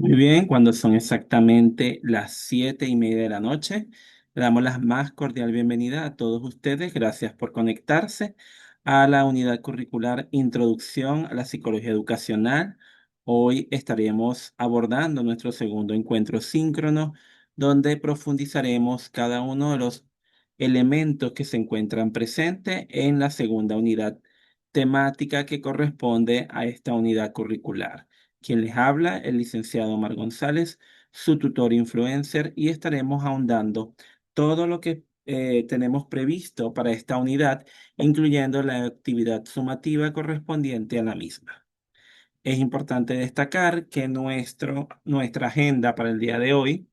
Muy bien, cuando son exactamente las 7:30 de la noche, le damos la más cordial bienvenida a todos ustedes. Gracias por conectarse a la unidad curricular Introducción a la Psicología Educacional. Hoy estaremos abordando nuestro segundo encuentro síncrono, donde profundizaremos cada uno de los elementos que se encuentran presentes en la segunda unidad temática que corresponde a esta unidad curricular. Quien les habla, el licenciado Omar González, su tutor influencer, y estaremos ahondando todo lo que tenemos previsto para esta unidad, incluyendo la actividad sumativa correspondiente a la misma. Es importante destacar que nuestra agenda para el día de hoy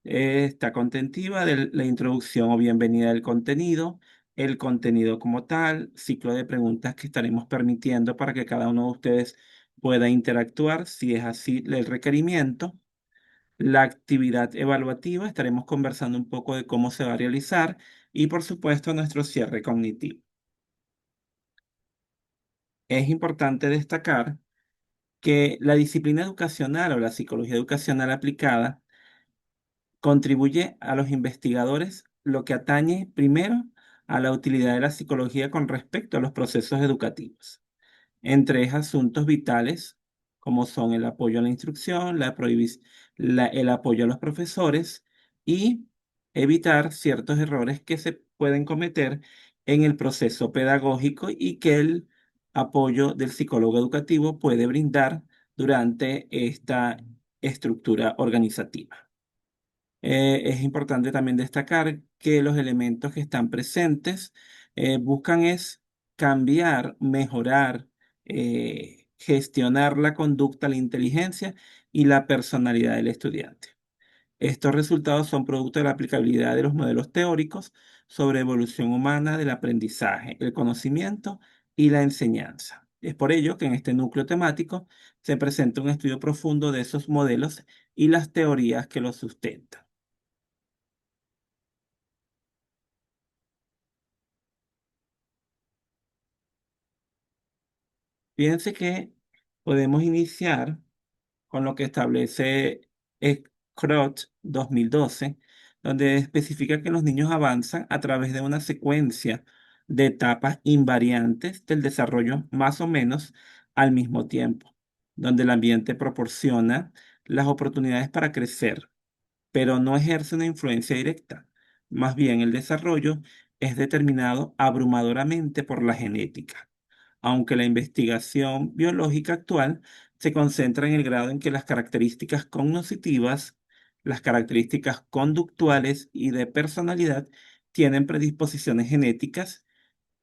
está contentiva de la introducción o bienvenida del contenido, el contenido como tal, ciclo de preguntas que estaremos permitiendo para que cada uno de ustedes pueda interactuar, si es así el requerimiento. La actividad evaluativa, estaremos conversando un poco de cómo se va a realizar y por supuesto nuestro cierre cognitivo. Es importante destacar que la disciplina educacional o la psicología educacional aplicada contribuye a los investigadores lo que atañe primero a la utilidad de la psicología con respecto a los procesos educativos, entre asuntos vitales como son el apoyo a la instrucción, el apoyo a los profesores y evitar ciertos errores que se pueden cometer en el proceso pedagógico y que el apoyo del psicólogo educativo puede brindar durante esta estructura organizativa. Es importante también destacar que los elementos que están presentes buscan es cambiar, mejorar, gestionar la conducta, la inteligencia y la personalidad del estudiante. Estos resultados son producto de la aplicabilidad de los modelos teóricos sobre evolución humana del aprendizaje, el conocimiento y la enseñanza. Es por ello que en este núcleo temático se presenta un estudio profundo de esos modelos y las teorías que los sustentan. Fíjense que podemos iniciar con lo que establece Schrott 2012, donde especifica que los niños avanzan a través de una secuencia de etapas invariantes del desarrollo más o menos al mismo tiempo, donde el ambiente proporciona las oportunidades para crecer, pero no ejerce una influencia directa. Más bien, el desarrollo es determinado abrumadoramente por la genética, aunque la investigación biológica actual se concentra en el grado en que las características cognitivas, las características conductuales y de personalidad tienen predisposiciones genéticas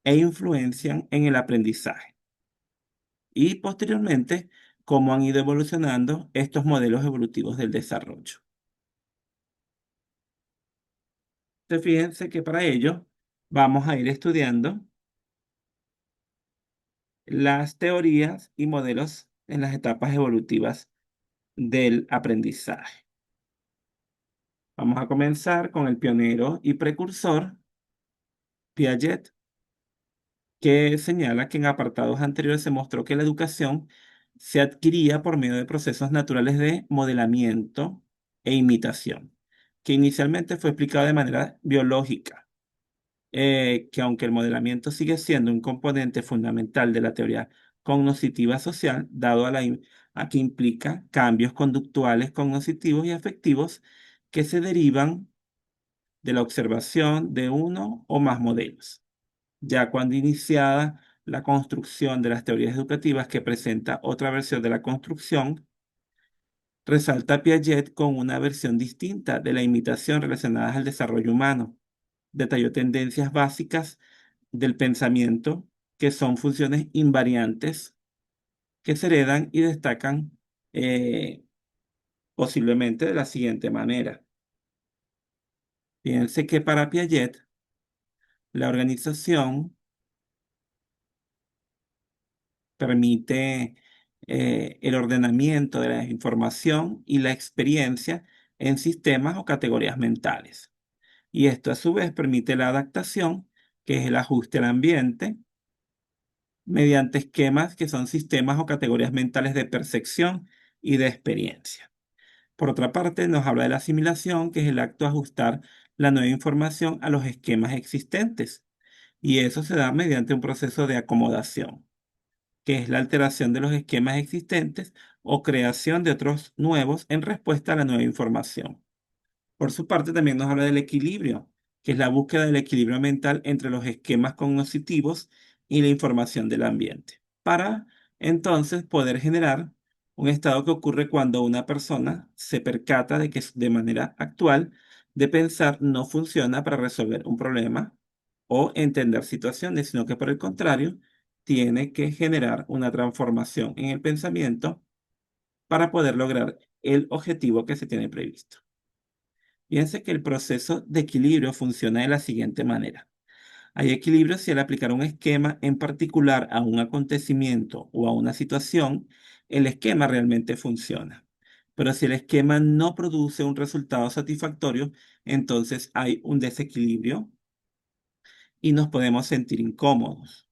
e influencian en el aprendizaje. Y posteriormente, cómo han ido evolucionando estos modelos evolutivos del desarrollo. Entonces, fíjense que para ello vamos a ir estudiando las teorías y modelos en las etapas evolutivas del aprendizaje. Vamos a comenzar con el pionero y precursor, Piaget, que señala que en apartados anteriores se mostró que la educación se adquiría por medio de procesos naturales de modelamiento e imitación, que inicialmente fue explicado de manera biológica, que aunque el modelamiento sigue siendo un componente fundamental de la teoría cognitiva social, dado a que implica cambios conductuales, cognitivos y afectivos que se derivan de la observación de uno o más modelos. Ya cuando iniciada la construcción de las teorías educativas que presenta otra versión de la construcción, resalta Piaget con una versión distinta de la imitación relacionadas al desarrollo humano. Detalló tendencias básicas del pensamiento que son funciones invariantes que se heredan y destacan eh, posiblemente de la siguiente manera. Fíjense que para Piaget, la organización permite el ordenamiento de la información y la experiencia en sistemas o categorías mentales. Y esto a su vez permite la adaptación, que es el ajuste al ambiente, mediante esquemas que son sistemas o categorías mentales de percepción y de experiencia. Por otra parte, nos habla de la asimilación, que es el acto de ajustar la nueva información a los esquemas existentes. Y eso se da mediante un proceso de acomodación, que es la alteración de los esquemas existentes o creación de otros nuevos en respuesta a la nueva información. Por su parte, también nos habla del equilibrio, que es la búsqueda del equilibrio mental entre los esquemas cognitivos y la información del ambiente, para entonces poder generar un estado que ocurre cuando una persona se percata de que de manera actual de pensar no funciona para resolver un problema o entender situaciones, sino que por el contrario, tiene que generar una transformación en el pensamiento para poder lograr el objetivo que se tiene previsto. Piense que el proceso de equilibrio funciona de la siguiente manera. Hay equilibrio si al aplicar un esquema en particular a un acontecimiento o a una situación, el esquema realmente funciona. Pero si el esquema no produce un resultado satisfactorio, entonces hay un desequilibrio y nos podemos sentir incómodos.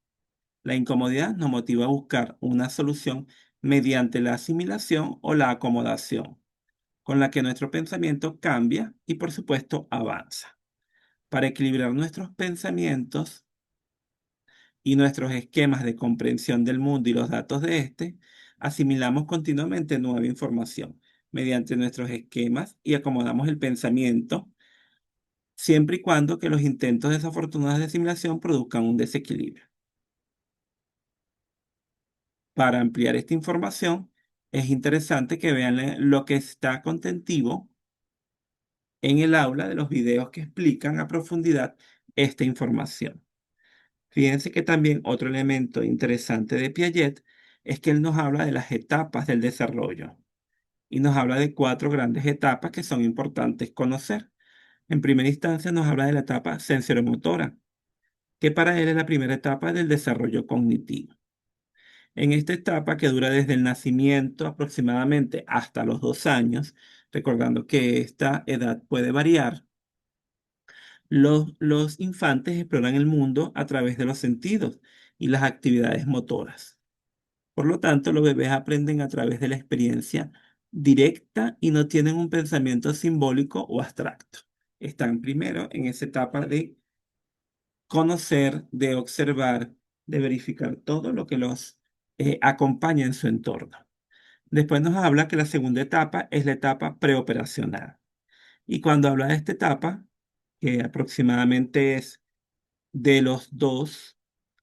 La incomodidad nos motiva a buscar una solución mediante la asimilación o la acomodación, con la que nuestro pensamiento cambia y por supuesto avanza. Para equilibrar nuestros pensamientos y nuestros esquemas de comprensión del mundo y los datos de este, asimilamos continuamente nueva información mediante nuestros esquemas y acomodamos el pensamiento, siempre y cuando que los intentos desafortunados de asimilación produzcan un desequilibrio. Para ampliar esta información, es interesante que vean lo que está contentivo en el aula de los videos que explican a profundidad esta información. Fíjense que también otro elemento interesante de Piaget es que él nos habla de las etapas del desarrollo y nos habla de cuatro grandes etapas que son importantes conocer. En primera instancia nos habla de la etapa sensoromotora, que para él es la primera etapa del desarrollo cognitivo. En esta etapa, que dura desde el nacimiento aproximadamente hasta los 2 años, recordando que esta edad puede variar, los infantes exploran el mundo a través de los sentidos y las actividades motoras. Por lo tanto, los bebés aprenden a través de la experiencia directa y no tienen un pensamiento simbólico o abstracto. Están primero en esa etapa de conocer, de observar, de verificar todo lo que los acompaña en su entorno. Después nos habla que la segunda etapa es la etapa preoperacional. Y cuando habla de esta etapa, que aproximadamente es de los 2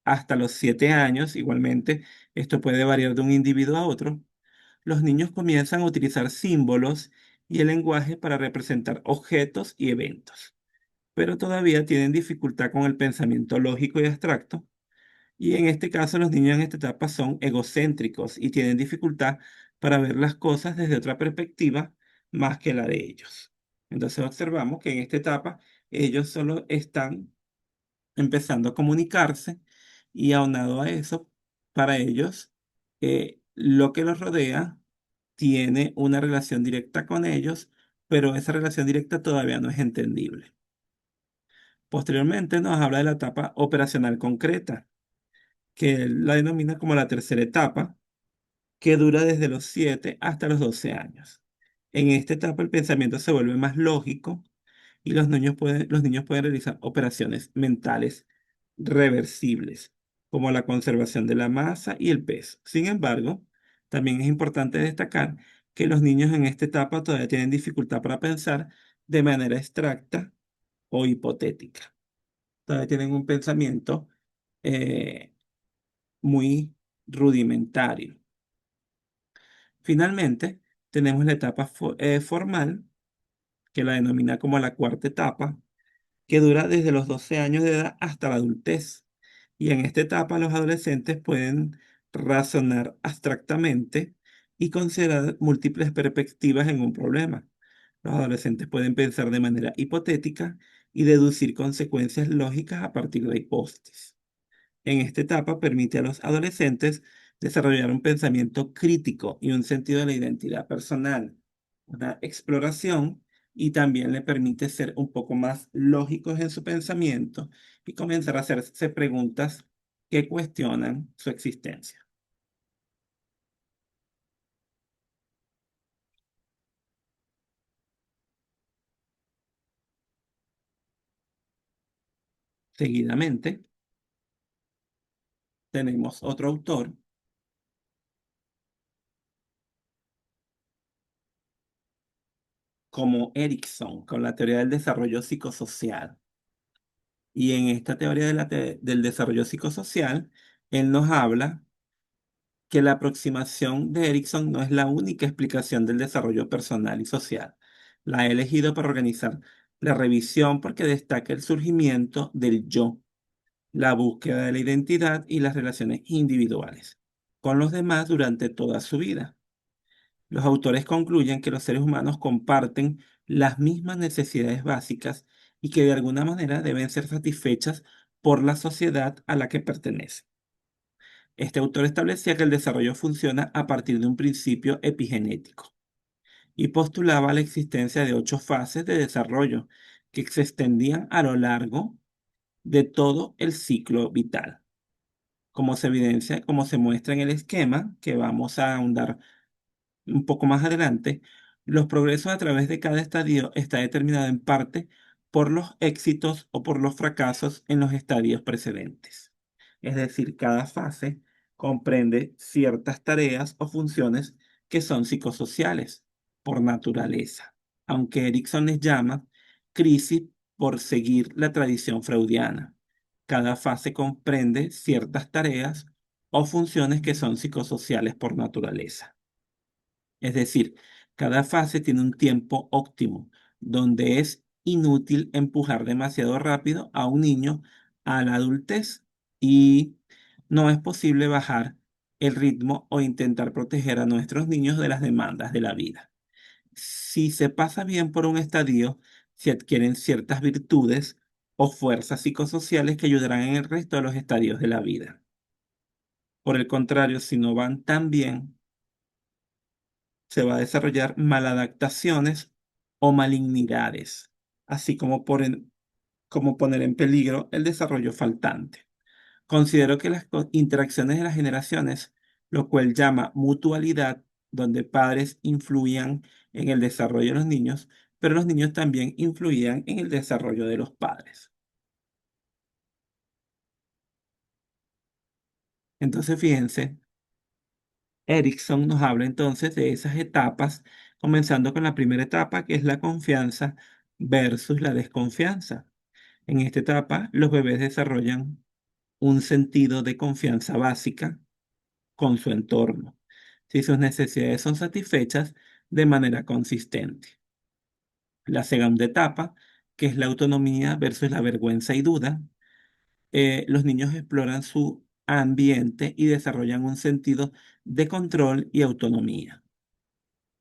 hasta los 7 años, igualmente, esto puede variar de un individuo a otro, los niños comienzan a utilizar símbolos y el lenguaje para representar objetos y eventos, pero todavía tienen dificultad con el pensamiento lógico y abstracto. Y en este caso, los niños en esta etapa son egocéntricos y tienen dificultad para ver las cosas desde otra perspectiva más que la de ellos. Entonces observamos que en esta etapa ellos solo están empezando a comunicarse y aunado a eso, para ellos, lo que los rodea tiene una relación directa con ellos, pero esa relación directa todavía no es entendible. Posteriormente nos habla de la etapa operacional concreta, que él la denomina como la tercera etapa, que dura desde los 7 hasta los 12 años. En esta etapa el pensamiento se vuelve más lógico y los niños pueden realizar operaciones mentales reversibles, como la conservación de la masa y el peso. Sin embargo, también es importante destacar que los niños en esta etapa todavía tienen dificultad para pensar de manera abstracta o hipotética. Todavía tienen un pensamiento eh, muy rudimentario. Finalmente, tenemos la etapa formal, que la denomina como la cuarta etapa, que dura desde los 12 años de edad hasta la adultez. Y en esta etapa los adolescentes pueden razonar abstractamente y considerar múltiples perspectivas en un problema. Los adolescentes pueden pensar de manera hipotética y deducir consecuencias lógicas a partir de hipótesis. En esta etapa permite a los adolescentes desarrollar un pensamiento crítico y un sentido de la identidad personal, una exploración, y también le permite ser un poco más lógicos en su pensamiento y comenzar a hacerse preguntas que cuestionan su existencia. Seguidamente, tenemos otro autor como Erickson, con la teoría del desarrollo psicosocial. Y en esta teoría del desarrollo psicosocial, él nos habla que la aproximación de Erickson no es la única explicación del desarrollo personal y social. La he elegido para organizar la revisión porque destaca el surgimiento del yo, la búsqueda de la identidad y las relaciones individuales con los demás durante toda su vida. Los autores concluyen que los seres humanos comparten las mismas necesidades básicas y que de alguna manera deben ser satisfechas por la sociedad a la que pertenecen. Este autor establecía que el desarrollo funciona a partir de un principio epigenético y postulaba la existencia de 8 fases de desarrollo que se extendían a lo largo de todo el ciclo vital. Como se evidencia, como se muestra en el esquema que vamos a ahondar un poco más adelante, los progresos a través de cada estadio está determinado en parte por los éxitos o por los fracasos en los estadios precedentes. Es decir, cada fase comprende ciertas tareas o funciones que son psicosociales por naturaleza, aunque Erickson les llama crisis por seguir la tradición freudiana. Cada fase comprende ciertas tareas o funciones que son psicosociales por naturaleza. Es decir, cada fase tiene un tiempo óptimo, donde es inútil empujar demasiado rápido a un niño a la adultez y no es posible bajar el ritmo o intentar proteger a nuestros niños de las demandas de la vida. Si se pasa bien por un estadio, se adquieren ciertas virtudes o fuerzas psicosociales que ayudarán en el resto de los estadios de la vida. Por el contrario, si no van tan bien, se va a desarrollar maladaptaciones o malignidades, así como, como poner en peligro el desarrollo faltante. Considero que las interacciones de las generaciones, lo cual llama mutualidad, donde padres influían en el desarrollo de los niños, pero los niños también influían en el desarrollo de los padres. Entonces, fíjense, Erickson nos habla entonces de esas etapas, comenzando con la primera etapa, que es la confianza versus la desconfianza. En esta etapa, los bebés desarrollan un sentido de confianza básica con su entorno, si sus necesidades son satisfechas de manera consistente. La segunda etapa, que es la autonomía versus la vergüenza y duda, los niños exploran su ambiente y desarrollan un sentido de control y autonomía.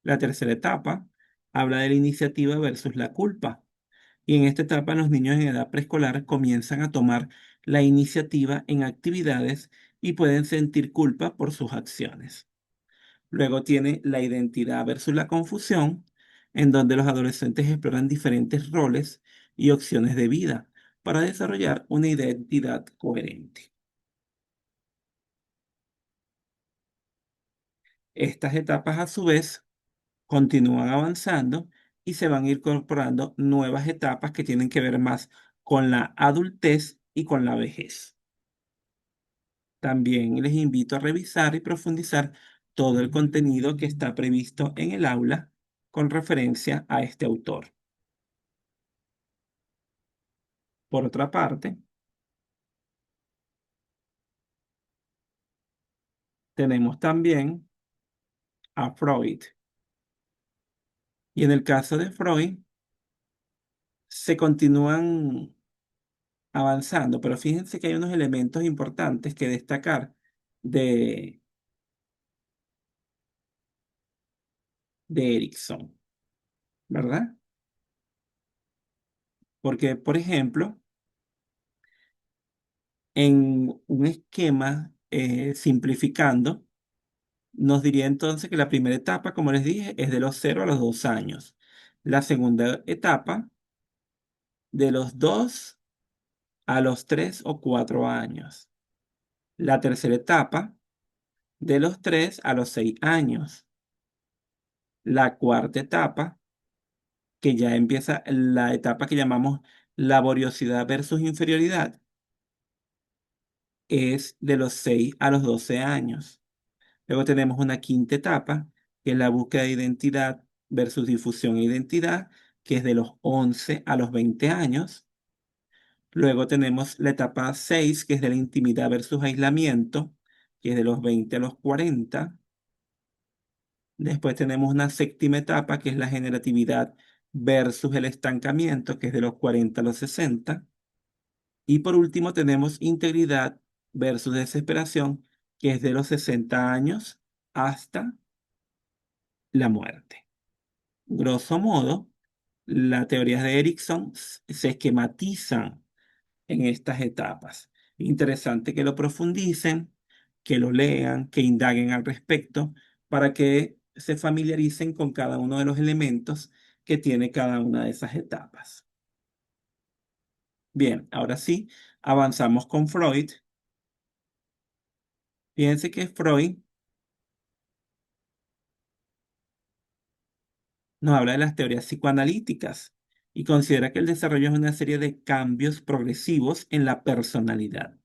La tercera etapa habla de la iniciativa versus la culpa. Y en esta etapa los niños en edad preescolar comienzan a tomar la iniciativa en actividades y pueden sentir culpa por sus acciones. Luego tiene la identidad versus la confusión, en donde los adolescentes exploran diferentes roles y opciones de vida para desarrollar una identidad coherente. Estas etapas, a su vez, continúan avanzando y se van a ir incorporando nuevas etapas que tienen que ver más con la adultez y con la vejez. También les invito a revisar y profundizar todo el contenido que está previsto en el aula con referencia a este autor. Por otra parte, tenemos también a Freud. Y en el caso de Freud, se continúan avanzando, pero fíjense que hay unos elementos importantes que destacar de, de Erickson, ¿verdad? Porque, por ejemplo, en un esquema simplificando, nos diría entonces que la primera etapa, como les dije, es de los 0 a los 2 años. La segunda etapa, de los 2 a los 3 o 4 años. La tercera etapa, de los 3 a los 6 años. La cuarta etapa, que ya empieza la etapa que llamamos laboriosidad versus inferioridad, es de los 6 a los 12 años. Luego tenemos una quinta etapa, que es la búsqueda de identidad versus difusión e identidad, que es de los 11 a los 20 años. Luego tenemos la etapa 6, que es de la intimidad versus aislamiento, que es de los 20 a los 40. Después tenemos una séptima etapa, que es la generatividad versus el estancamiento, que es de los 40 a los 60. Y por último tenemos integridad versus desesperación, que es de los 60 años hasta la muerte. Grosso modo, las teorías de Erickson se esquematizan en estas etapas. Interesante que lo profundicen, que lo lean, que indaguen al respecto, para que se familiaricen con cada uno de los elementos que tiene cada una de esas etapas. Bien, ahora sí, avanzamos con Freud. Fíjense que Freud nos habla de las teorías psicoanalíticas y considera que el desarrollo es una serie de cambios progresivos en la personalidad,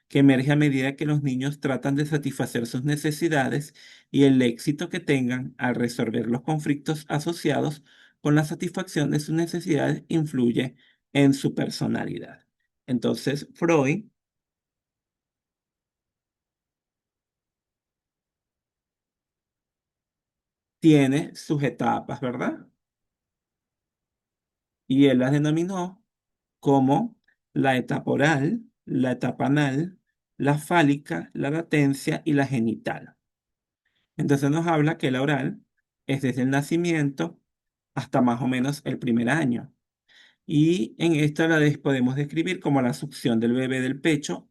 que emerge a medida que los niños tratan de satisfacer sus necesidades y el éxito que tengan al resolver los conflictos asociados con la satisfacción de sus necesidades influye en su personalidad. Entonces, Freud tiene sus etapas, ¿verdad? Y él las denominó como la etapa oral, la etapa anal, la fálica, la latencia y la genital. Entonces nos habla que la oral es desde el nacimiento hasta más o menos el primer año. Y en esta podemos describir como la succión del bebé del pecho.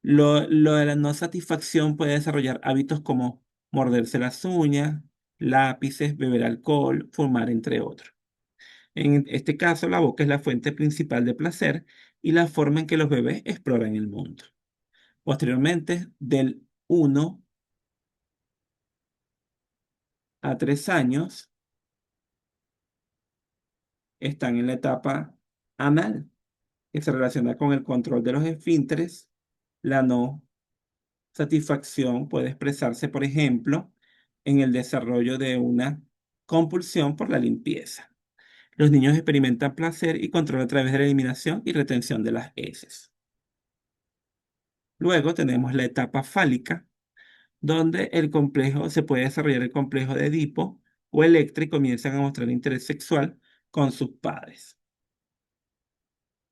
Lo de la no satisfacción puede desarrollar hábitos como morderse las uñas, lápices, beber alcohol, fumar, entre otros. En este caso, la boca es la fuente principal de placer y la forma en que los bebés exploran el mundo. Posteriormente, del 1 a 3 años, están en la etapa anal, que se relaciona con el control de los esfínteres. La no satisfacción puede expresarse, por ejemplo, en el desarrollo de una compulsión por la limpieza. Los niños experimentan placer y control a través de la eliminación y retención de las heces. Luego tenemos la etapa fálica, donde se puede desarrollar el complejo de Edipo o Electra y comienzan a mostrar interés sexual con sus padres.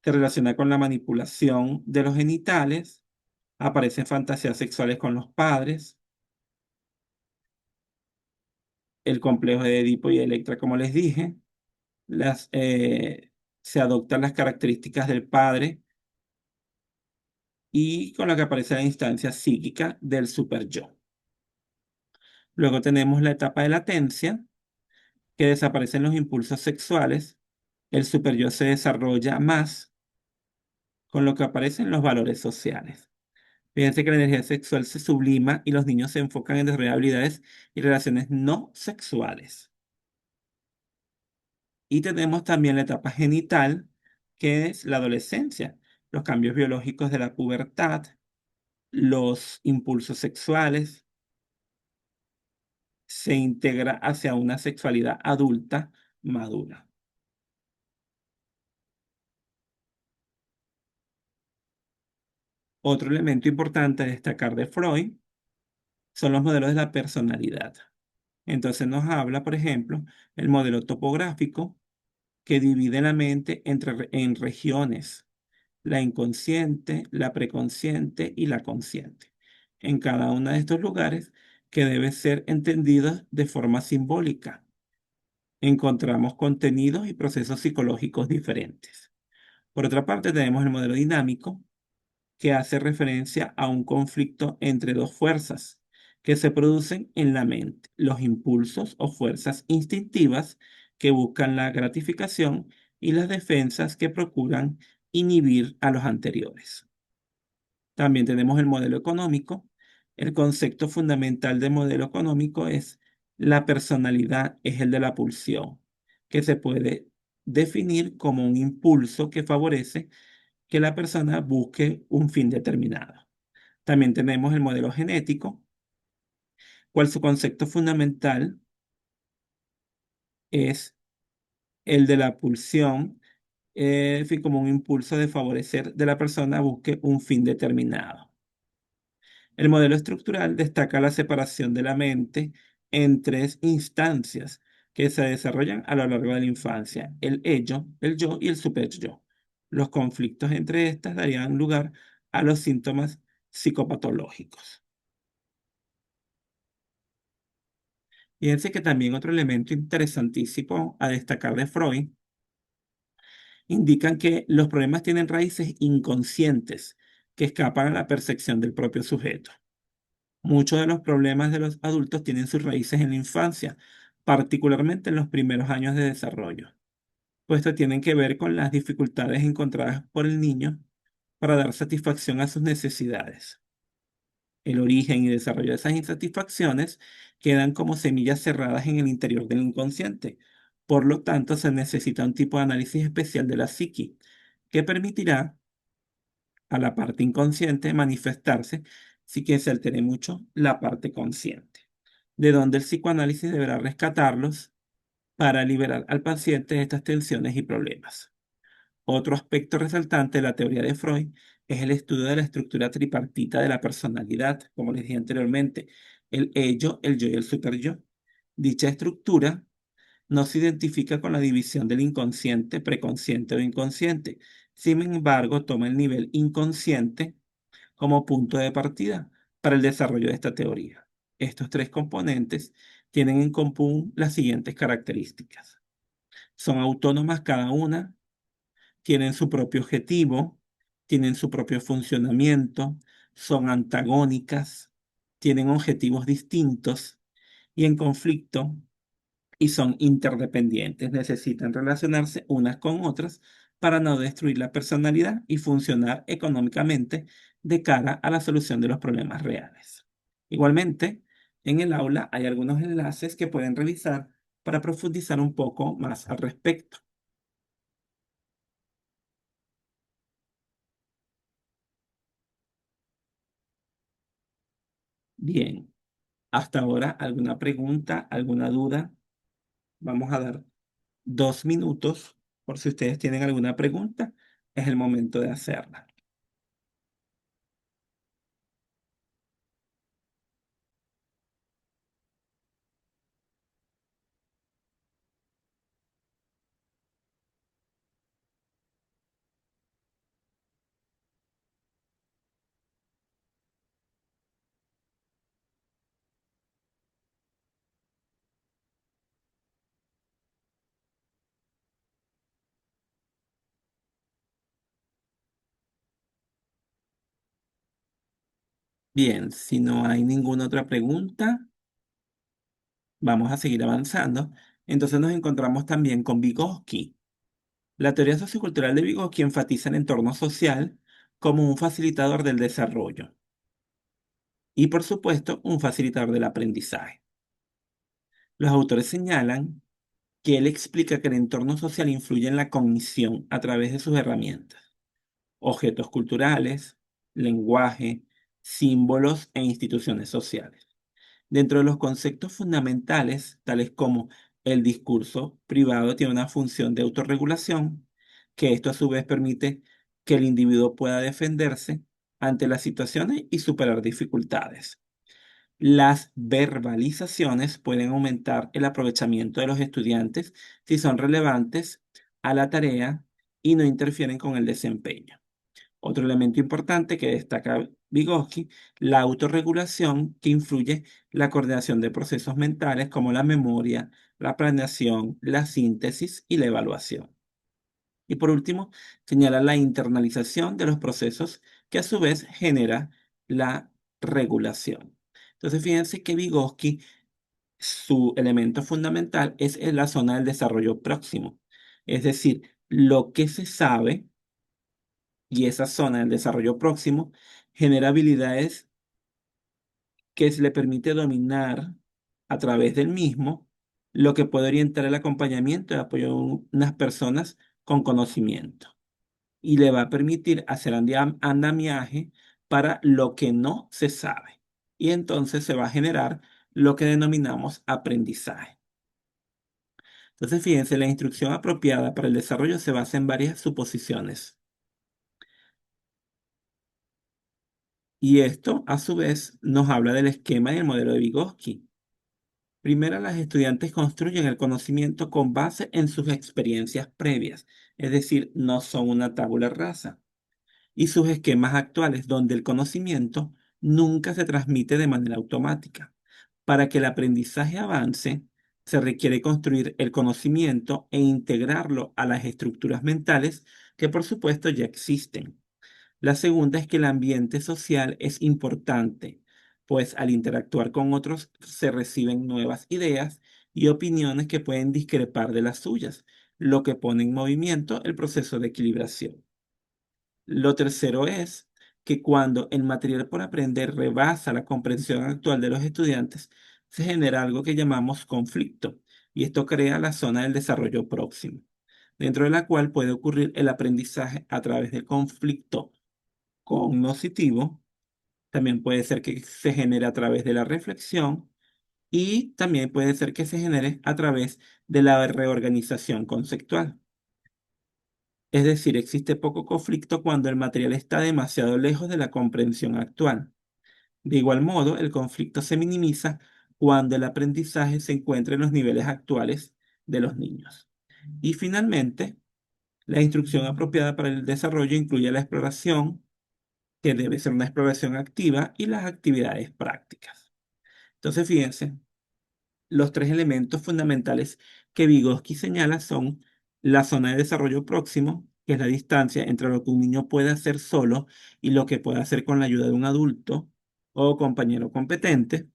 Se relaciona con la manipulación de los genitales, aparecen fantasías sexuales con los padres, el complejo de Edipo y Electra, como les dije, las, eh, se adoptan las características del padre y con la que aparece la instancia psíquica del superyo. Luego tenemos la etapa de latencia, que desaparecen los impulsos sexuales, el superyo se desarrolla más, con lo que aparecen los valores sociales. Fíjense que la energía sexual se sublima y los niños se enfocan en desarrollar habilidades y relaciones no sexuales. Y tenemos también la etapa genital, que es la adolescencia, los cambios biológicos de la pubertad, los impulsos sexuales, se integra hacia una sexualidad adulta madura. Otro elemento importante a destacar de Freud son los modelos de la personalidad. Entonces nos habla, por ejemplo, el modelo topográfico que divide la mente en regiones, la inconsciente, la preconsciente y la consciente. En cada uno de estos lugares que debe ser entendido de forma simbólica, encontramos contenidos y procesos psicológicos diferentes. Por otra parte, tenemos el modelo dinámico, que hace referencia a un conflicto entre dos fuerzas que se producen en la mente, los impulsos o fuerzas instintivas que buscan la gratificación y las defensas que procuran inhibir a los anteriores. También tenemos el modelo económico. El concepto fundamental del modelo económico es la personalidad es el de la pulsión, que se puede definir como un impulso que favorece que la persona busque un fin determinado. También tenemos el modelo genético, cual su concepto fundamental es el de la pulsión, en fin, como un impulso de favorecer de la persona busque un fin determinado. El modelo estructural destaca la separación de la mente en tres instancias que se desarrollan a lo largo de la infancia: el ello, el yo y el superyo. Los conflictos entre estas darían lugar a los síntomas psicopatológicos. Fíjense que también otro elemento interesantísimo a destacar de Freud indican que los problemas tienen raíces inconscientes que escapan a la percepción del propio sujeto. Muchos de los problemas de los adultos tienen sus raíces en la infancia, particularmente en los primeros años de desarrollo, puesto tienen que ver con las dificultades encontradas por el niño para dar satisfacción a sus necesidades. El origen y desarrollo de esas insatisfacciones quedan como semillas cerradas en el interior del inconsciente. Por lo tanto, se necesita un tipo de análisis especial de la psiqui que permitirá a la parte inconsciente manifestarse si que se altere mucho la parte consciente, de donde el psicoanálisis deberá rescatarlos para liberar al paciente de estas tensiones y problemas. Otro aspecto resaltante de la teoría de Freud es el estudio de la estructura tripartita de la personalidad, como les dije anteriormente, el ello, el yo y el superyo. Dicha estructura no se identifica con la división del inconsciente, preconsciente o inconsciente. Sin embargo, toma el nivel inconsciente como punto de partida para el desarrollo de esta teoría. Estos tres componentes tienen en común las siguientes características. Son autónomas cada una, tienen su propio objetivo, tienen su propio funcionamiento, son antagónicas, tienen objetivos distintos y en conflicto y son interdependientes, necesitan relacionarse unas con otras para no destruir la personalidad y funcionar económicamente de cara a la solución de los problemas reales. Igualmente, en el aula hay algunos enlaces que pueden revisar para profundizar un poco más al respecto. Bien, hasta ahora, ¿alguna pregunta, alguna duda? Vamos a dar 2 minutos por si ustedes tienen alguna pregunta. Es el momento de hacerla. Bien, si no hay ninguna otra pregunta, vamos a seguir avanzando. Entonces nos encontramos también con Vygotsky. La teoría sociocultural de Vygotsky enfatiza el entorno social como un facilitador del desarrollo y, por supuesto, un facilitador del aprendizaje. Los autores señalan que él explica que el entorno social influye en la cognición a través de sus herramientas, objetos culturales, lenguaje, símbolos e instituciones sociales. Dentro de los conceptos fundamentales, tales como el discurso privado tiene una función de autorregulación, que esto a su vez permite que el individuo pueda defenderse ante las situaciones y superar dificultades. Las verbalizaciones pueden aumentar el aprovechamiento de los estudiantes si son relevantes a la tarea y no interfieren con el desempeño. Otro elemento importante que destaca Vygotsky, la autorregulación que influye la coordinación de procesos mentales como la memoria, la planeación, la síntesis y la evaluación. Y por último, señala la internalización de los procesos que a su vez genera la regulación. Entonces, fíjense que Vygotsky, su elemento fundamental es en la zona del desarrollo próximo. Es decir, lo que se sabe y esa zona del desarrollo próximo genera habilidades que se le permite dominar a través del mismo, lo que puede orientar el acompañamiento y apoyo a unas personas con conocimiento. y le va a permitir hacer andamiaje para lo que no se sabe. Y entonces se va a generar lo que denominamos aprendizaje. Entonces, fíjense, la instrucción apropiada para el desarrollo se basa en varias suposiciones. Y esto, a su vez, nos habla del esquema y el modelo de Vygotsky. Primero, las estudiantes construyen el conocimiento con base en sus experiencias previas, es decir, no son una tabula rasa, y sus esquemas actuales, donde el conocimiento nunca se transmite de manera automática. Para que el aprendizaje avance, se requiere construir el conocimiento e integrarlo a las estructuras mentales que por supuesto ya existen. La segunda es que el ambiente social es importante, pues al interactuar con otros se reciben nuevas ideas y opiniones que pueden discrepar de las suyas, lo que pone en movimiento el proceso de equilibración. Lo tercero es que cuando el material por aprender rebasa la comprensión actual de los estudiantes, se genera algo que llamamos conflicto, y esto crea la zona del desarrollo próximo, dentro de la cual puede ocurrir el aprendizaje a través del conflicto cognoscitivo. También puede ser que se genere a través de la reflexión y también puede ser que se genere a través de la reorganización conceptual. Es decir, existe poco conflicto cuando el material está demasiado lejos de la comprensión actual. De igual modo, el conflicto se minimiza cuando el aprendizaje se encuentra en los niveles actuales de los niños. Y finalmente, la instrucción apropiada para el desarrollo incluye la exploración, que debe ser una exploración activa, y las actividades prácticas. Entonces, fíjense, los tres elementos fundamentales que Vygotsky señala son la zona de desarrollo próximo, que es la distancia entre lo que un niño puede hacer solo y lo que puede hacer con la ayuda de un adulto o compañero competente;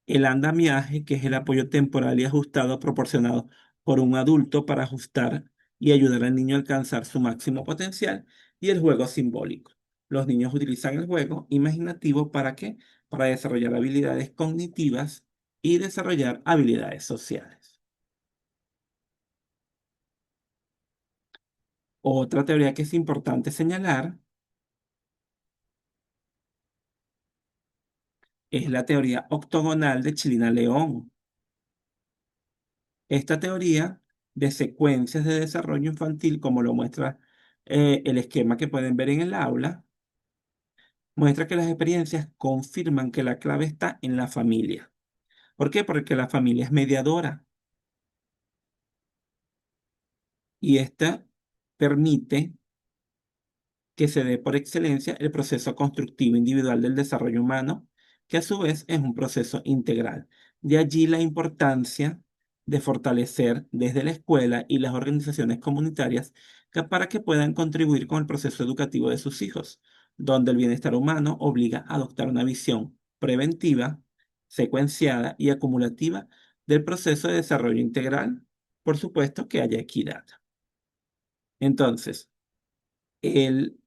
el andamiaje, que es el apoyo temporal y ajustado proporcionado por un adulto para ajustar y ayudar al niño a alcanzar su máximo potencial; y el juego simbólico. Los niños utilizan el juego imaginativo ¿para qué? Para desarrollar habilidades cognitivas y desarrollar habilidades sociales. Otra teoría que es importante señalar es la teoría octogonal de Chilina-León. Esta teoría de secuencias de desarrollo infantil, como lo muestra el esquema que pueden ver en el aula, muestra que las experiencias confirman que la clave está en la familia. ¿Por qué? Porque la familia es mediadora y esta permite que se dé por excelencia el proceso constructivo individual del desarrollo humano, que a su vez es un proceso integral. De allí la importancia de fortalecer desde la escuela y las organizaciones comunitarias para que puedan contribuir con el proceso educativo de sus hijos, donde el bienestar humano obliga a adoptar una visión preventiva, secuenciada y acumulativa del proceso de desarrollo integral, por supuesto que haya equidad. Entonces, el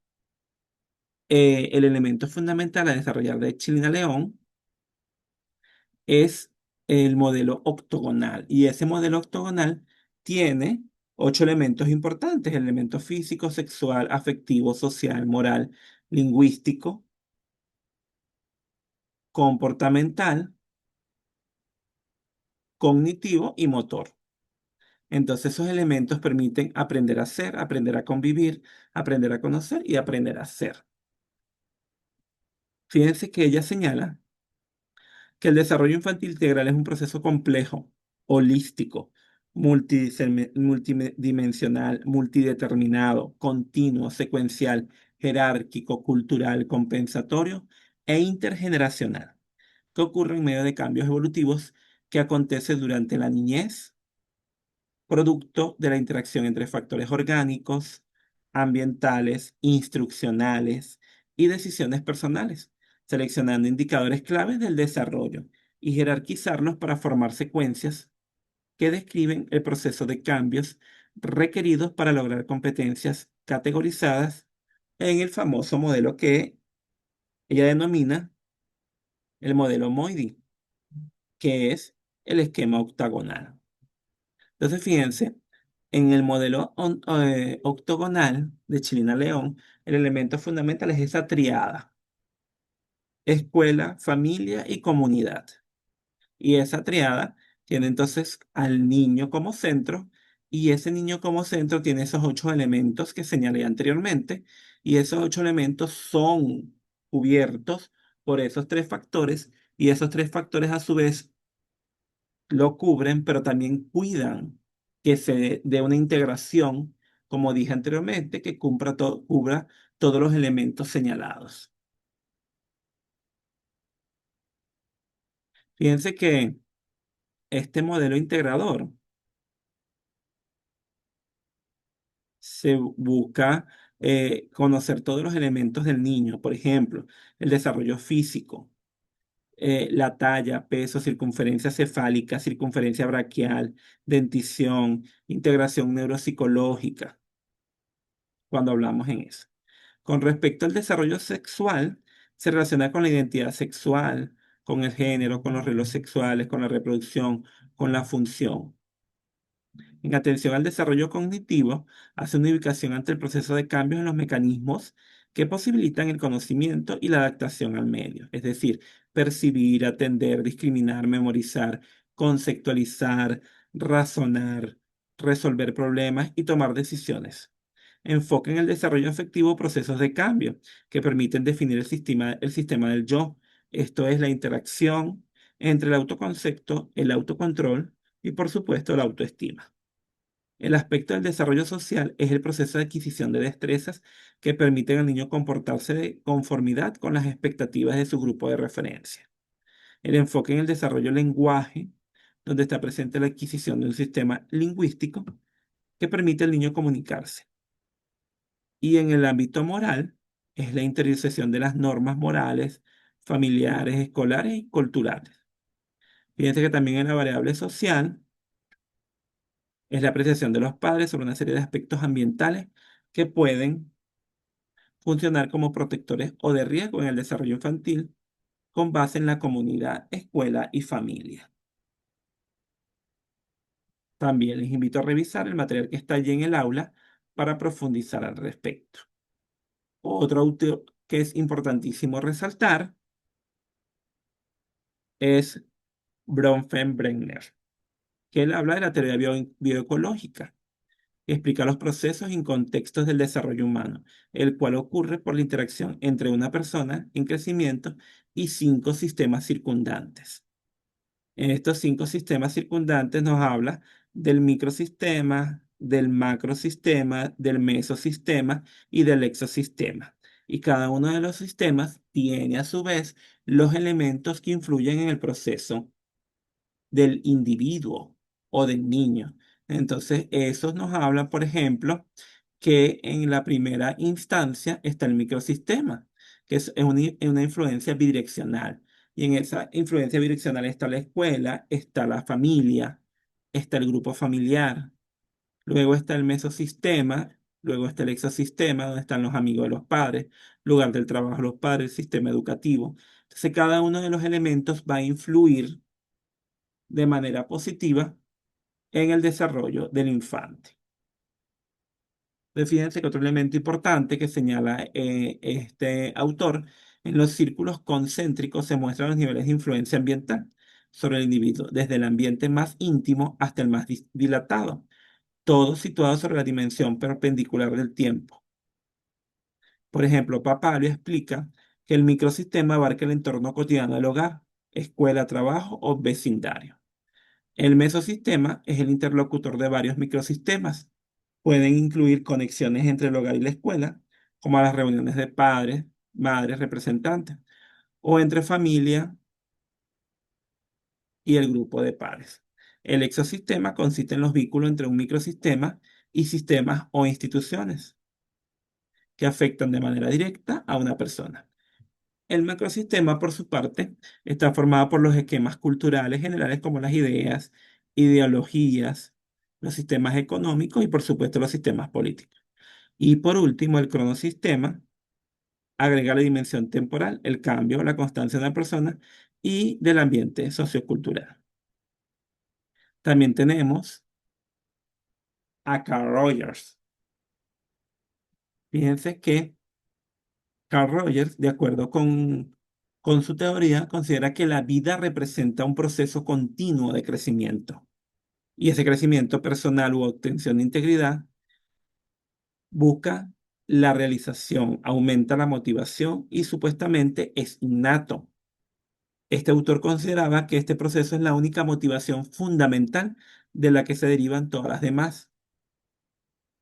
el elemento fundamental a desarrollar de Chilina León es el modelo octogonal. Y ese modelo octogonal tiene 8 elementos importantes: el elemento físico, sexual, afectivo, social, moral, lingüístico, comportamental, cognitivo y motor. Entonces esos elementos permiten aprender a ser, aprender a convivir, aprender a conocer y aprender a ser. Fíjense que ella señala que el desarrollo infantil integral es un proceso complejo, holístico, multidimensional, multideterminado, continuo, secuencial, jerárquico, cultural, compensatorio e intergeneracional, que ocurre en medio de cambios evolutivos que acontecen durante la niñez, producto de la interacción entre factores orgánicos, ambientales, instruccionales y decisiones personales, seleccionando indicadores claves del desarrollo y jerarquizarlos para formar secuencias que describen el proceso de cambios requeridos para lograr competencias categorizadas en el famoso modelo que ella denomina el modelo Moody, que es el esquema octagonal. Entonces, fíjense, En el modelo octogonal de Chilina León, el elemento fundamental es esa triada: escuela, familia y comunidad. Y esa triada tiene entonces al niño como centro, y ese niño como centro tiene esos 8 elementos que señalé anteriormente, y esos 8 elementos son cubiertos por esos 3 factores, y esos 3 factores a su vez lo cubren, pero también cuidan que se dé una integración, como dije anteriormente, que cubra todos los elementos señalados. Fíjense que este modelo integrador se busca conocer todos los elementos del niño, por ejemplo, el desarrollo físico, la talla, peso, circunferencia cefálica, circunferencia braquial, dentición, integración neuropsicológica, cuando hablamos en eso. Con respecto al desarrollo sexual, se relaciona con la identidad sexual, con el género, con los relojes sexuales, con la reproducción, con la función. En atención al desarrollo cognitivo, hace una ubicación ante el proceso de cambios en los mecanismos que posibilitan el conocimiento y la adaptación al medio, es decir, percibir, atender, discriminar, memorizar, conceptualizar, razonar, resolver problemas y tomar decisiones. Enfoca en el desarrollo afectivo procesos de cambio que permiten definir el sistema del yo, esto es la interacción entre el autoconcepto, el autocontrol y, por supuesto, la autoestima. El aspecto del desarrollo social es el proceso de adquisición de destrezas que permiten al niño comportarse de conformidad con las expectativas de su grupo de referencia. El enfoque en el desarrollo del lenguaje, donde está presente la adquisición de un sistema lingüístico que permite al niño comunicarse. Y en el ámbito moral, es la interiorización de las normas morales, familiares, escolares y culturales. Fíjense que también en la variable social es la apreciación de los padres sobre una serie de aspectos ambientales que pueden funcionar como protectores o de riesgo en el desarrollo infantil con base en la comunidad, escuela y familia. También les invito a revisar el material que está allí en el aula para profundizar al respecto. Otro autor que es importantísimo resaltar es Bronfenbrenner, que él habla de la teoría bioecológica. Explica los procesos y contextos del desarrollo humano, el cual ocurre por la interacción entre una persona en crecimiento y 5 sistemas circundantes. En estos 5 sistemas circundantes nos habla del microsistema, del macrosistema, del mesosistema y del exosistema. Y cada uno de los sistemas tiene a su vez los elementos que influyen en el proceso del individuo o del niño. Entonces, eso nos habla, por ejemplo, que en la primera instancia está el microsistema, que es una influencia bidireccional. Y en esa influencia bidireccional está la escuela, está la familia, está el grupo familiar, luego está el mesosistema, luego está el exosistema, donde están los amigos de los padres, lugar del trabajo de los padres, el sistema educativo. Entonces, cada uno de los elementos va a influir de manera positiva en el desarrollo del infante. Fíjense que otro elemento importante que señala este autor: en los círculos concéntricos se muestran los niveles de influencia ambiental sobre el individuo, desde el ambiente más íntimo hasta el más dilatado, todos situados sobre la dimensión perpendicular del tiempo. Por ejemplo, Papalio explica que el microsistema abarca el entorno cotidiano del hogar, escuela, trabajo o vecindario. El mesosistema es el interlocutor de varios microsistemas. Pueden incluir conexiones entre el hogar y la escuela, como las reuniones de padres, madres, representantes, o entre familia y el grupo de pares. El exosistema consiste en los vínculos entre un microsistema y sistemas o instituciones que afectan de manera directa a una persona. El macrosistema, por su parte, está formado por los esquemas culturales generales como las ideas, ideologías, los sistemas económicos y, por supuesto, los sistemas políticos. Y por último, el cronosistema agrega la dimensión temporal, el cambio, la constancia de una persona y del ambiente sociocultural. También tenemos a Carl Rogers. Fíjense que Carl Rogers, de acuerdo con su teoría, considera que la vida representa un proceso continuo de crecimiento. Y ese crecimiento personal u obtención de integridad busca la realización, aumenta la motivación y supuestamente es innato. Este autor consideraba que este proceso es la única motivación fundamental de la que se derivan todas las demás.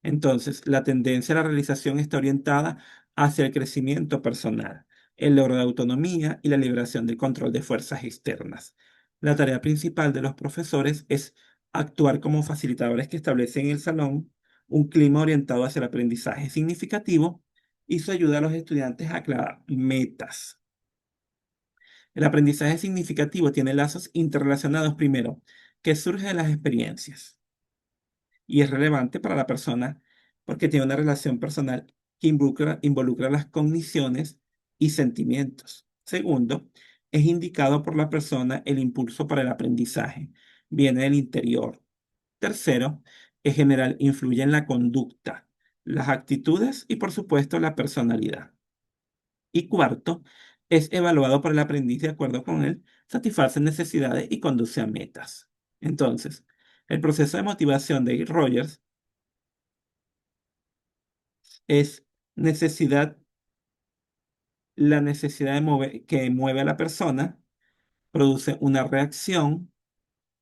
Entonces, la tendencia a la realización está orientada hacia el crecimiento personal, el logro de autonomía y la liberación del control de fuerzas externas. La tarea principal de los profesores es actuar como facilitadores que establecen en el salón un clima orientado hacia el aprendizaje significativo y eso ayuda a los estudiantes a aclarar metas. El aprendizaje significativo tiene lazos interrelacionados primero, que surge de las experiencias y es relevante para la persona porque tiene una relación personal que involucra las cogniciones y sentimientos. Segundo, es indicado por la persona el impulso para el aprendizaje, viene del interior. Tercero, en general influye en la conducta, las actitudes y por supuesto la personalidad. Y cuarto, es evaluado por el aprendiz de acuerdo con él, satisface necesidades y conduce a metas. Entonces, el proceso de motivación de Rogers es necesidad, la necesidad que mueve a la persona, produce una reacción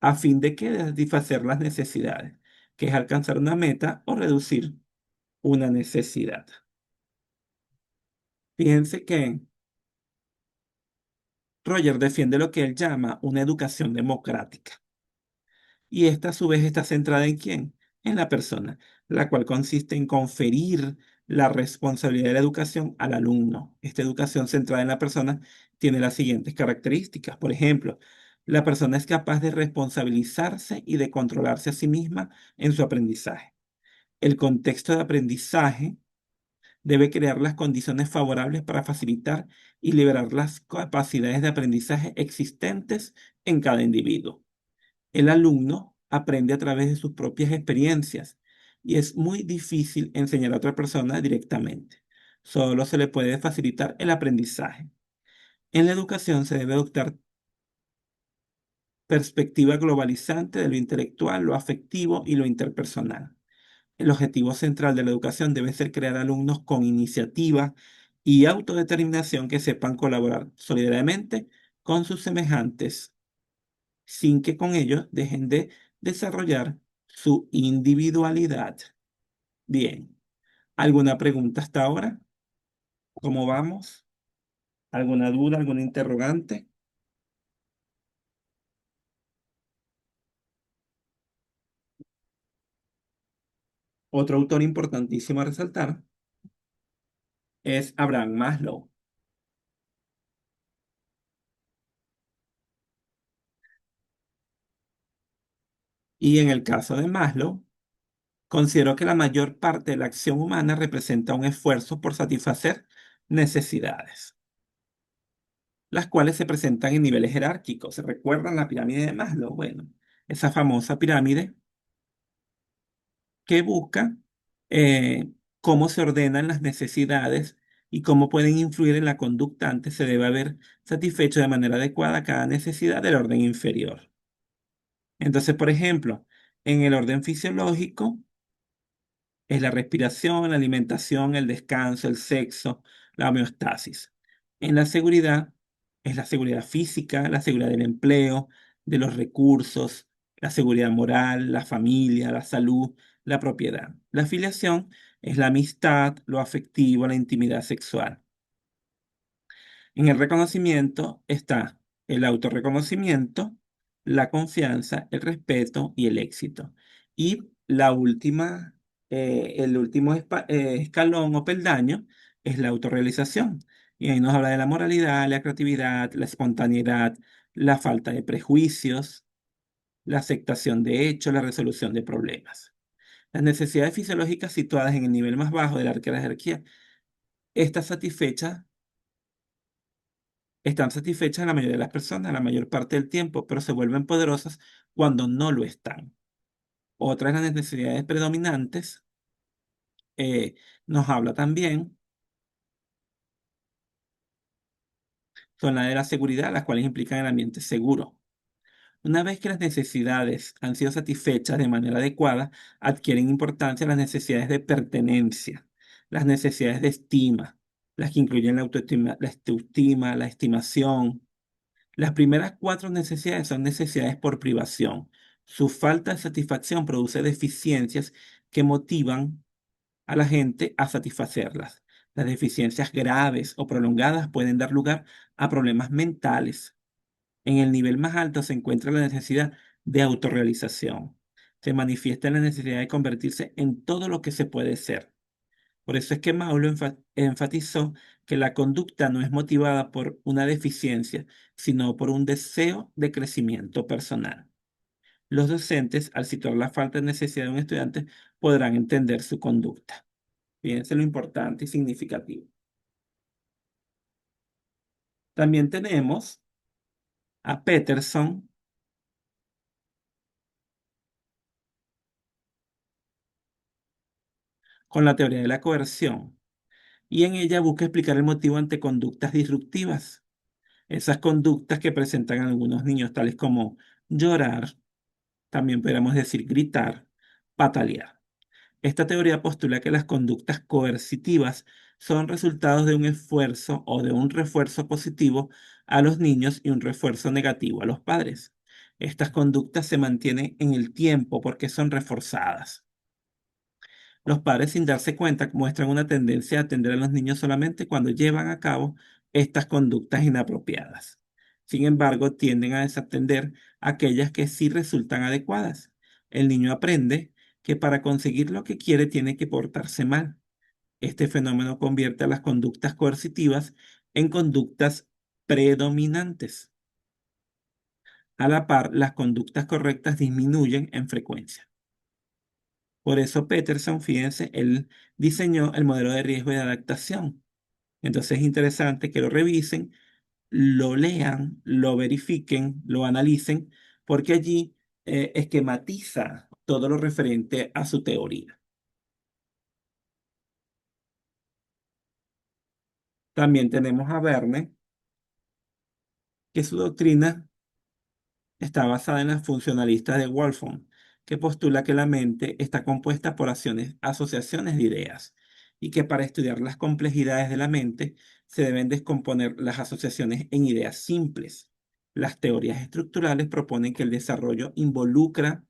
a fin de que de satisfacer las necesidades, que es alcanzar una meta o reducir una necesidad. Fíjense que Roger defiende lo que él llama una educación democrática. Y esta a su vez está centrada ¿en quién? En la persona, la cual consiste en conferir la responsabilidad de la educación al alumno. Esta educación centrada en la persona tiene las siguientes características. Por ejemplo, la persona es capaz de responsabilizarse y de controlarse a sí misma en su aprendizaje. El contexto de aprendizaje debe crear las condiciones favorables para facilitar y liberar las capacidades de aprendizaje existentes en cada individuo. El alumno aprende a través de sus propias experiencias y es muy difícil enseñar a otra persona directamente. Solo se le puede facilitar el aprendizaje. En la educación se debe adoptar perspectiva globalizante de lo intelectual, lo afectivo y lo interpersonal. El objetivo central de la educación debe ser crear alumnos con iniciativa y autodeterminación que sepan colaborar solidariamente con sus semejantes sin que con ello dejen de desarrollar su individualidad. Bien, ¿alguna pregunta hasta ahora? ¿Cómo vamos? ¿Alguna duda, alguna interrogante? Otro autor importantísimo a resaltar es Abraham Maslow. Y en el caso de Maslow, considero que la mayor parte de la acción humana representa un esfuerzo por satisfacer necesidades, las cuales se presentan en niveles jerárquicos. ¿Se recuerdan la pirámide de Maslow? Bueno, esa famosa pirámide que busca cómo se ordenan las necesidades y cómo pueden influir en la conducta antes se debe haber satisfecho de manera adecuada cada necesidad del orden inferior. Entonces, por ejemplo, en el orden fisiológico, es la respiración, la alimentación, el descanso, el sexo, la homeostasis. En la seguridad, es la seguridad física, la seguridad del empleo, de los recursos, la seguridad moral, la familia, la salud, la propiedad. La afiliación es la amistad, lo afectivo, la intimidad sexual. En el reconocimiento está el autorreconocimiento, la confianza, el respeto y el éxito. Y el último escalón o peldaño es la autorrealización. Y ahí nos habla de la moralidad, la creatividad, la espontaneidad, la falta de prejuicios, la aceptación de hechos, la resolución de problemas. Las necesidades fisiológicas situadas en el nivel más bajo de la jerarquía, estas satisfechas están satisfechas la mayoría de las personas la mayor parte del tiempo, pero se vuelven poderosas cuando no lo están. Otra de las necesidades predominantes nos habla también son la de la seguridad, las cuales implican el ambiente seguro. Una vez que las necesidades han sido satisfechas de manera adecuada, adquieren importancia las necesidades de pertenencia, las necesidades de estima, las que incluyen la autoestima, la estimación. Las primeras cuatro necesidades son necesidades por privación. Su falta de satisfacción produce deficiencias que motivan a la gente a satisfacerlas. Las deficiencias graves o prolongadas pueden dar lugar a problemas mentales. En el nivel más alto se encuentra la necesidad de autorrealización. Se manifiesta la necesidad de convertirse en todo lo que se puede ser. Por eso es que Maulo enfatizó que la conducta no es motivada por una deficiencia, sino por un deseo de crecimiento personal. Los docentes, al situar la falta de necesidad de un estudiante, podrán entender su conducta. Fíjense lo importante y significativo. También tenemos a Peterson con la teoría de la coerción, y en ella busca explicar el motivo ante conductas disruptivas. Esas conductas que presentan algunos niños, tales como llorar, también podríamos decir gritar, patalear. Esta teoría postula que las conductas coercitivas son resultados de un esfuerzo o de un refuerzo positivo a los niños y un refuerzo negativo a los padres. Estas conductas se mantienen en el tiempo porque son reforzadas. Los padres, sin darse cuenta, muestran una tendencia a atender a los niños solamente cuando llevan a cabo estas conductas inapropiadas. Sin embargo, tienden a desatender aquellas que sí resultan adecuadas. El niño aprende que para conseguir lo que quiere tiene que portarse mal. Este fenómeno convierte a las conductas coercitivas en conductas predominantes. A la par, las conductas correctas disminuyen en frecuencia. Por eso Peterson, fíjense, él diseñó el modelo de riesgo y de adaptación. Entonces es interesante que lo revisen, lo lean, lo verifiquen, lo analicen, porque allí esquematiza todo lo referente a su teoría. También tenemos a Verne, que su doctrina está basada en la funcionalista de Wolfram, que postula que la mente está compuesta por asociaciones de ideas y que para estudiar las complejidades de la mente se deben descomponer las asociaciones en ideas simples. Las teorías estructurales proponen que el desarrollo involucra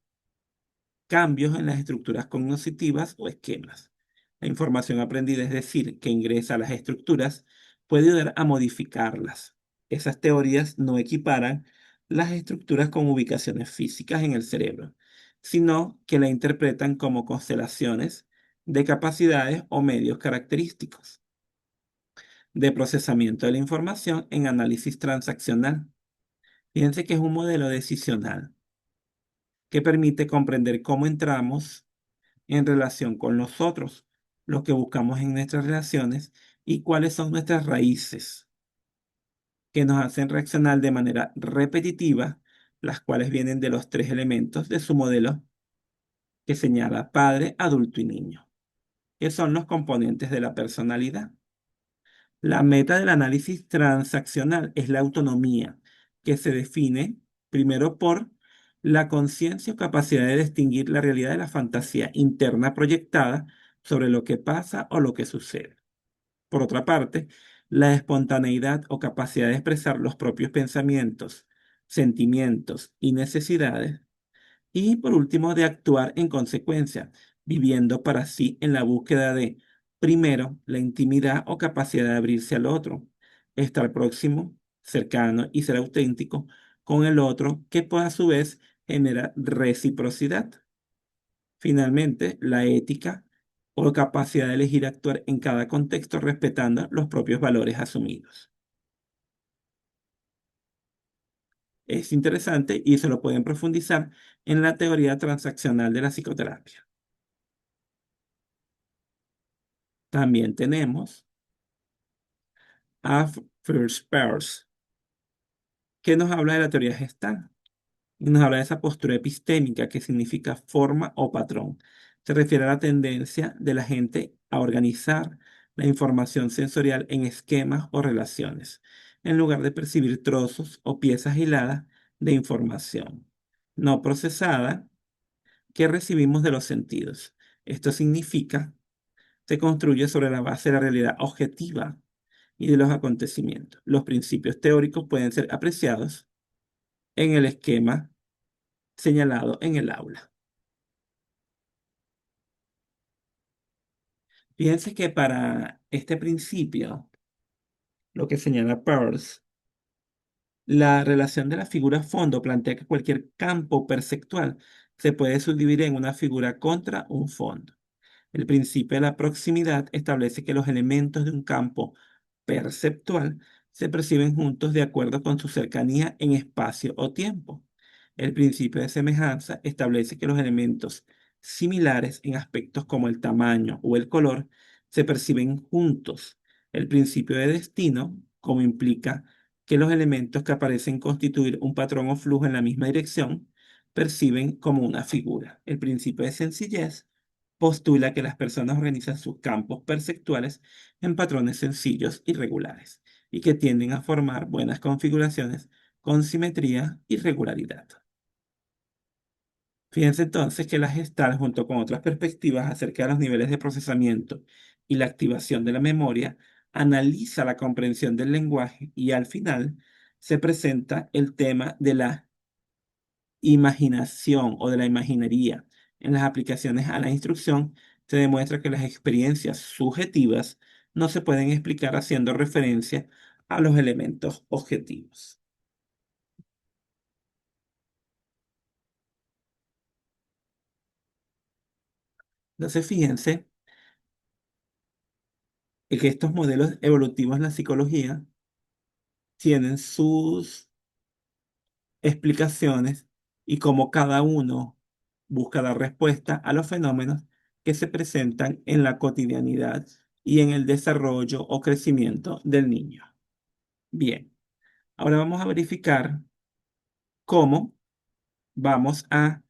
cambios en las estructuras cognitivas o esquemas. La información aprendida, es decir, que ingresa a las estructuras, puede ayudar a modificarlas. Esas teorías no equiparan las estructuras con ubicaciones físicas en el cerebro, sino que la interpretan como constelaciones de capacidades o medios característicos de procesamiento de la información en análisis transaccional. Fíjense que es un modelo decisional que permite comprender cómo entramos en relación con los otros, lo que buscamos en nuestras relaciones y cuáles son nuestras raíces que nos hacen reaccionar de manera repetitiva, las cuales vienen de los tres elementos de su modelo que señala padre, adulto y niño, que son los componentes de la personalidad. La meta del análisis transaccional es la autonomía, que se define primero por la conciencia o capacidad de distinguir la realidad de la fantasía interna proyectada sobre lo que pasa o lo que sucede. Por otra parte, la espontaneidad o capacidad de expresar los propios pensamientos, sentimientos y necesidades. Y por último, de actuar en consecuencia, viviendo para sí en la búsqueda de, primero, la intimidad o capacidad de abrirse al otro, estar próximo, cercano y ser auténtico con el otro, que pues, a su vez genera reciprocidad. Finalmente, la ética o capacidad de elegir actuar en cada contexto respetando los propios valores asumidos. Es interesante y se lo pueden profundizar en la teoría transaccional de la psicoterapia. También tenemos a First Peirce, que nos habla de la teoría gestal. Y nos habla de esa postura epistémica que significa forma o patrón. Se refiere a la tendencia de la gente a organizar la información sensorial en esquemas o relaciones, en lugar de percibir trozos o piezas aisladas de información no procesada que recibimos de los sentidos. Esto significa, se construye sobre la base de la realidad objetiva y de los acontecimientos. Los principios teóricos pueden ser apreciados en el esquema señalado en el aula. Fíjense que para este principio, lo que señala Peirce, la relación de la figura fondo plantea que cualquier campo perceptual se puede subdividir en una figura contra un fondo. El principio de la proximidad establece que los elementos de un campo perceptual se perciben juntos de acuerdo con su cercanía en espacio o tiempo. El principio de semejanza establece que los elementos similares en aspectos como el tamaño o el color se perciben juntos. El principio de destino, como implica que los elementos que aparecen constituir un patrón o flujo en la misma dirección, perciben como una figura. El principio de sencillez postula que las personas organizan sus campos perceptuales en patrones sencillos y regulares, y que tienden a formar buenas configuraciones con simetría y regularidad. Fíjense entonces que la Gestalt, junto con otras perspectivas acerca de los niveles de procesamiento y la activación de la memoria, analiza la comprensión del lenguaje y al final se presenta el tema de la imaginación o de la imaginería. En las aplicaciones a la instrucción se demuestra que las experiencias subjetivas no se pueden explicar haciendo referencia a los elementos objetivos. Entonces, fíjense que estos modelos evolutivos en la psicología tienen sus explicaciones y cómo cada uno busca dar respuesta a los fenómenos que se presentan en la cotidianidad y en el desarrollo o crecimiento del niño. Bien, ahora vamos a verificar cómo vamos a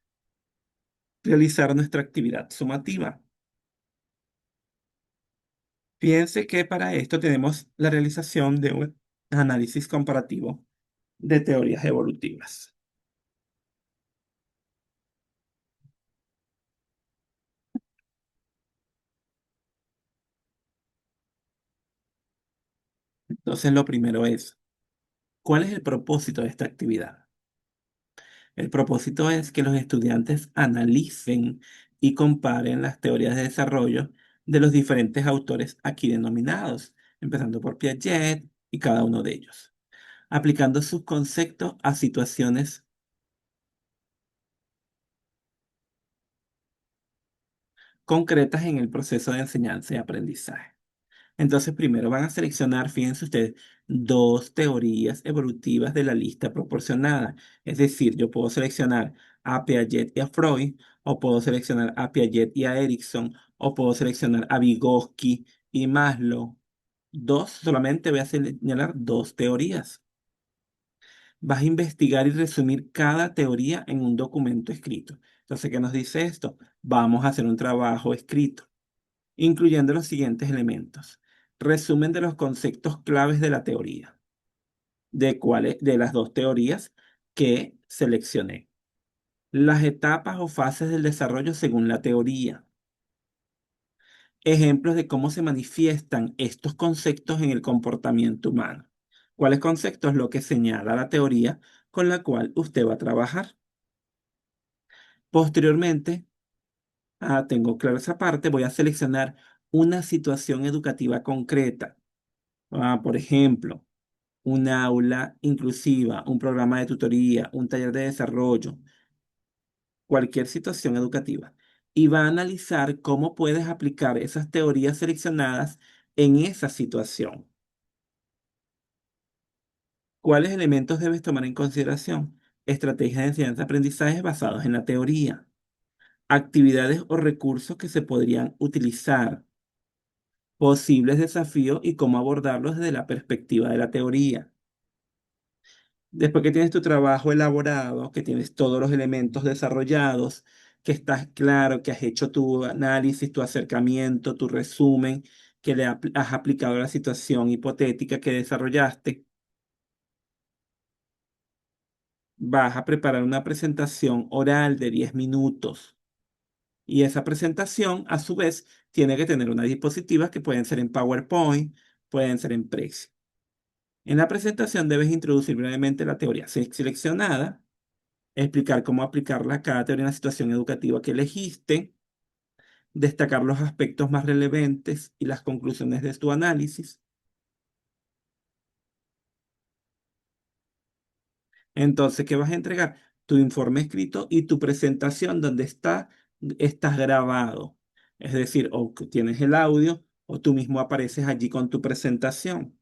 realizar nuestra actividad sumativa. Fíjense que para esto tenemos la realización de un análisis comparativo de teorías evolutivas. Entonces, lo primero es, ¿cuál es el propósito de esta actividad? El propósito es que los estudiantes analicen y comparen las teorías de desarrollo de los diferentes autores aquí denominados, empezando por Piaget y cada uno de ellos, aplicando sus conceptos a situaciones concretas en el proceso de enseñanza y aprendizaje. Entonces, primero van a seleccionar, fíjense ustedes, dos teorías evolutivas de la lista proporcionada. Es decir, yo puedo seleccionar a Piaget y a Freud, o puedo seleccionar a Piaget y a Erickson, o puedo seleccionar a Vygotsky y Maslow. Dos, solamente voy a señalar dos teorías. Vas a investigar y resumir cada teoría en un documento escrito. Entonces, ¿qué nos dice esto? Vamos a hacer un trabajo escrito incluyendo los siguientes elementos. Resumen de los conceptos claves de la teoría, de cuáles de las dos teorías que seleccioné. Las etapas o fases del desarrollo según la teoría. Ejemplos de cómo se manifiestan estos conceptos en el comportamiento humano. ¿Cuáles conceptos? Lo que señala la teoría con la cual usted va a trabajar. Posteriormente, tengo claro esa parte, voy a seleccionar una situación educativa concreta. Por ejemplo, un aula inclusiva, un programa de tutoría, un taller de desarrollo, cualquier situación educativa. Y va a analizar cómo puedes aplicar esas teorías seleccionadas en esa situación. ¿Cuáles elementos debes tomar en consideración? Estrategias de enseñanza-aprendizaje basados en la teoría. Actividades o recursos que se podrían utilizar. Posibles desafíos y cómo abordarlos desde la perspectiva de la teoría. Después que tienes tu trabajo elaborado, que tienes todos los elementos desarrollados, que estás claro, que has hecho tu análisis, tu acercamiento, tu resumen, que has aplicado a la situación hipotética que desarrollaste, vas a preparar una presentación oral de 10 minutos. Y esa presentación, a su vez, tiene que tener unas diapositivas que pueden ser en PowerPoint, pueden ser en Prezi. En la presentación debes introducir brevemente la teoría seleccionada, explicar cómo aplicarla a cada teoría en la situación educativa que elegiste, destacar los aspectos más relevantes y las conclusiones de tu análisis. Entonces, ¿qué vas a entregar? Tu informe escrito y tu presentación donde estás grabado. Es decir, o que tienes el audio o tú mismo apareces allí con tu presentación.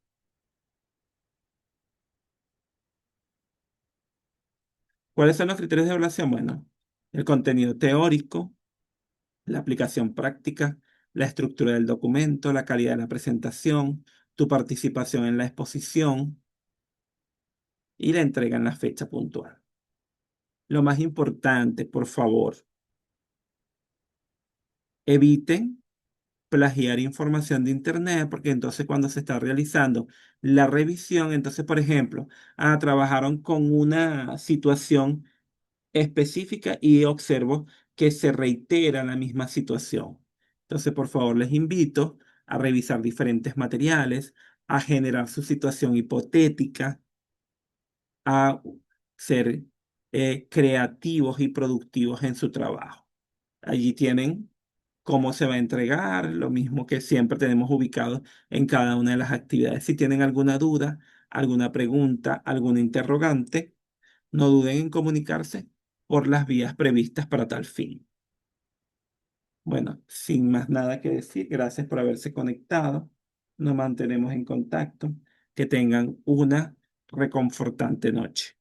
¿Cuáles son los criterios de evaluación? Bueno, el contenido teórico, la aplicación práctica, la estructura del documento, la calidad de la presentación, tu participación en la exposición y la entrega en la fecha puntual. Lo más importante, por favor, eviten plagiar información de Internet, porque entonces cuando se está realizando la revisión, entonces, por ejemplo, trabajaron con una situación específica y observo que se reitera la misma situación. Entonces, por favor, les invito a revisar diferentes materiales, a generar su situación hipotética, a ser creativos y productivos en su trabajo. Allí tienen cómo se va a entregar, lo mismo que siempre tenemos ubicado en cada una de las actividades. Si tienen alguna duda, alguna pregunta, alguna interrogante, no duden en comunicarse por las vías previstas para tal fin. Bueno, sin más nada que decir, gracias por haberse conectado. Nos mantenemos en contacto. Que tengan una reconfortante noche.